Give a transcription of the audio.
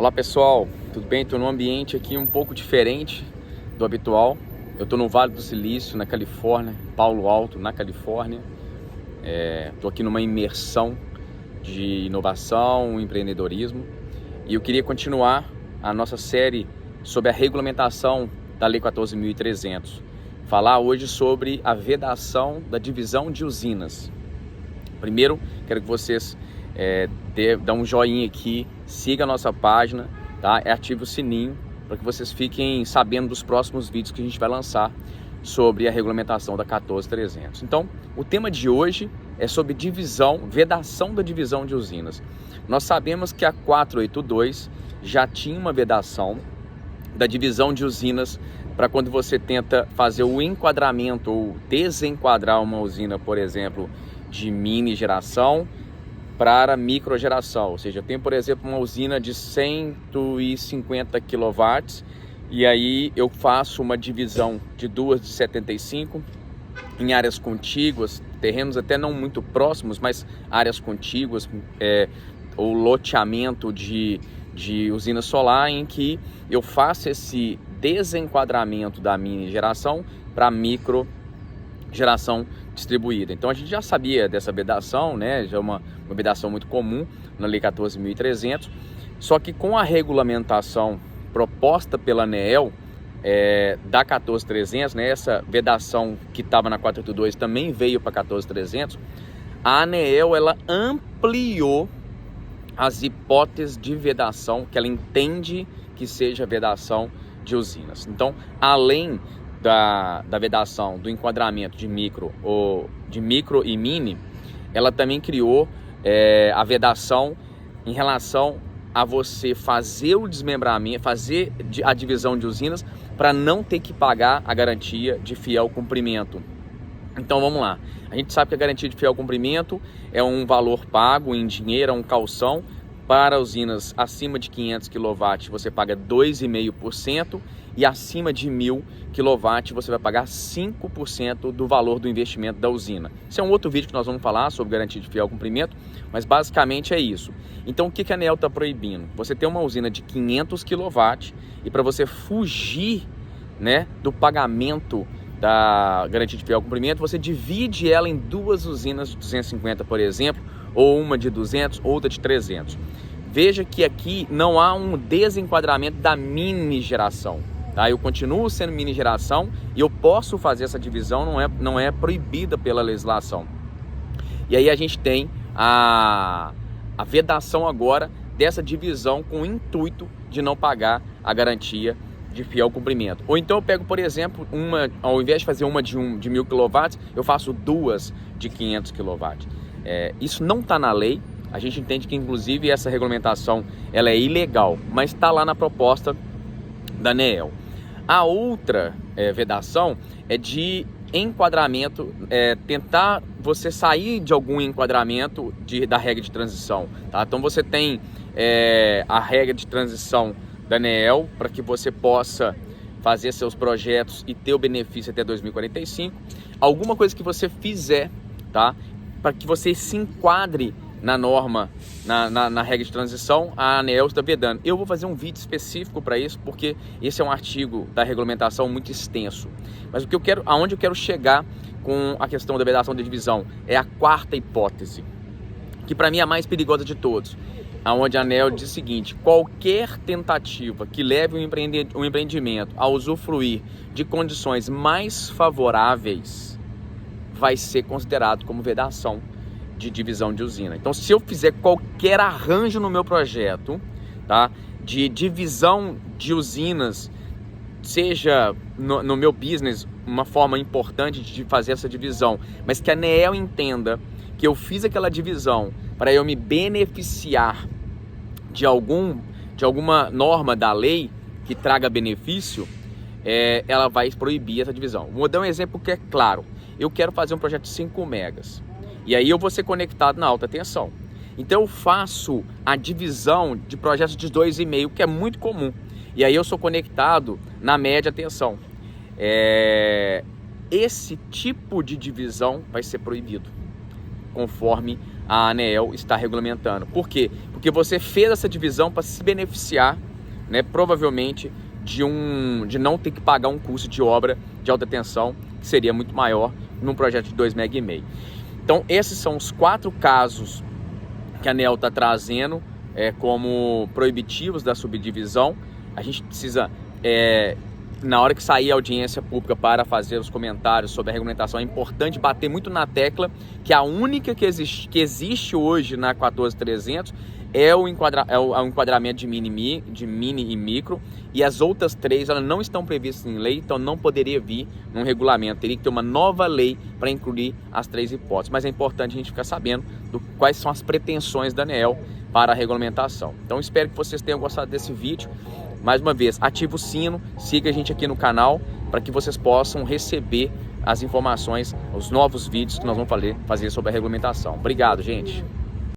Olá pessoal, tudo bem? Estou num ambiente aqui um pouco diferente do habitual. Eu estou no Vale do Silício, na Califórnia, Palo Alto, na Califórnia. Estou aqui numa imersão de inovação, empreendedorismo, e eu queria continuar a nossa série sobre a regulamentação da Lei 14.300. Falar hoje sobre a vedação da divisão de usinas. Primeiro, quero que vocês dão um joinha aqui, siga a nossa página, tá? Ative o sininho para que vocês fiquem sabendo dos próximos vídeos que a gente vai lançar sobre a regulamentação da 14.300. Então, o tema de hoje é sobre vedação da divisão de usinas. Nós sabemos que a 482 já tinha uma vedação da divisão de usinas para quando você tenta fazer o enquadramento ou desenquadrar uma usina, por exemplo, de mini geração para microgeração. Ou seja, eu tenho, por exemplo, uma usina de 150 kW e aí eu faço uma divisão de duas de 75 em áreas contíguas, terrenos até não muito próximos, mas áreas contíguas, ou loteamento de usina solar, em que eu faço esse desenquadramento da mini geração para micro geração distribuída. Então a gente já sabia dessa vedação, né? Já é uma vedação muito comum na Lei 14.300, só que com a regulamentação proposta pela ANEEL da 14.300, né? Essa vedação que estava na 482 também veio para 14.300. A ANEEL ela ampliou as hipóteses de vedação que ela entende que seja vedação de usinas. Então, além da vedação do enquadramento de micro e mini, ela também criou a vedação em relação a você fazer o desmembramento, fazer a divisão de usinas para não ter que pagar a garantia de fiel cumprimento. Então vamos lá, a gente sabe que a garantia de fiel cumprimento é um valor pago em dinheiro, é um calção. Para usinas acima de 500 kW você paga 2,5% e acima de 1.000 kW você vai pagar 5% do valor do investimento da usina. Esse é um outro vídeo que nós vamos falar sobre garantia de fiel cumprimento, mas basicamente é isso. Então o que a ANEEL está proibindo? Você tem uma usina de 500 kW e para você fugir, né, do pagamento da garantia de fiel cumprimento, você divide ela em duas usinas de 250, por exemplo, ou uma de 200, outra de 300. Veja que aqui não há um desenquadramento da mini geração, tá? Eu continuo sendo mini geração e eu posso fazer essa divisão, não é proibida pela legislação. E aí a gente tem a vedação agora dessa divisão com o intuito de não pagar a garantia de fiel cumprimento. Ou então eu pego, por exemplo, ao invés de fazer uma de 1.000 kW, eu faço duas de 500 kW. Isso não está na lei, a gente entende que inclusive essa regulamentação ela é ilegal, mas está lá na proposta da ANEEL. A outra vedação é de enquadramento, tentar você sair de algum enquadramento da regra de transição, tá? Então você tem a regra de transição da ANEEL para que você possa fazer seus projetos e ter o benefício até 2045. Alguma coisa que você fizer, tá? Para que você se enquadre na norma, na regra de transição, a ANEEL está vedando. Eu vou fazer um vídeo específico para isso, porque esse é um artigo da regulamentação muito extenso. Mas aonde eu quero chegar com a questão da vedação de divisão é a quarta hipótese, que para mim é a mais perigosa de todos, aonde a ANEEL diz o seguinte: qualquer tentativa que leve um empreendimento a usufruir de condições mais favoráveis vai ser considerado como vedação de divisão de usina. Então, se eu fizer qualquer arranjo no meu projeto, tá, de divisão de usinas, seja no meu business uma forma importante de fazer essa divisão, mas que a ANEEL entenda que eu fiz aquela divisão para eu me beneficiar de alguma norma da lei que traga benefício, ela vai proibir essa divisão. Vou dar um exemplo que é claro. Eu quero fazer um projeto de 5 megas e aí eu vou ser conectado na alta tensão. Então eu faço a divisão de projetos de 2,5, que é muito comum, e aí eu sou conectado na média tensão. Esse tipo de divisão vai ser proibido, conforme a ANEEL está regulamentando. Por quê? Porque você fez essa divisão para se beneficiar, né, provavelmente de não ter que pagar um custo de obra de alta tensão, que seria muito maior num projeto de 2,5 MB. Então esses são os 4 casos que a ANEEL está trazendo como proibitivos da subdivisão. A gente precisa, na hora que sair a audiência pública para fazer os comentários sobre a regulamentação, é importante bater muito na tecla que a única que existe hoje na 14.300 é o enquadramento de mini e micro, e as outras 3 elas não estão previstas em lei, então não poderia vir num regulamento, teria que ter uma nova lei para incluir as 3 hipóteses, mas é importante a gente ficar sabendo quais são as pretensões da ANEEL para a regulamentação. Então espero que vocês tenham gostado desse vídeo. Mais uma vez, ative o sino, siga a gente aqui no canal para que vocês possam receber as informações, os novos vídeos que nós vamos fazer sobre a regulamentação. Obrigado, gente!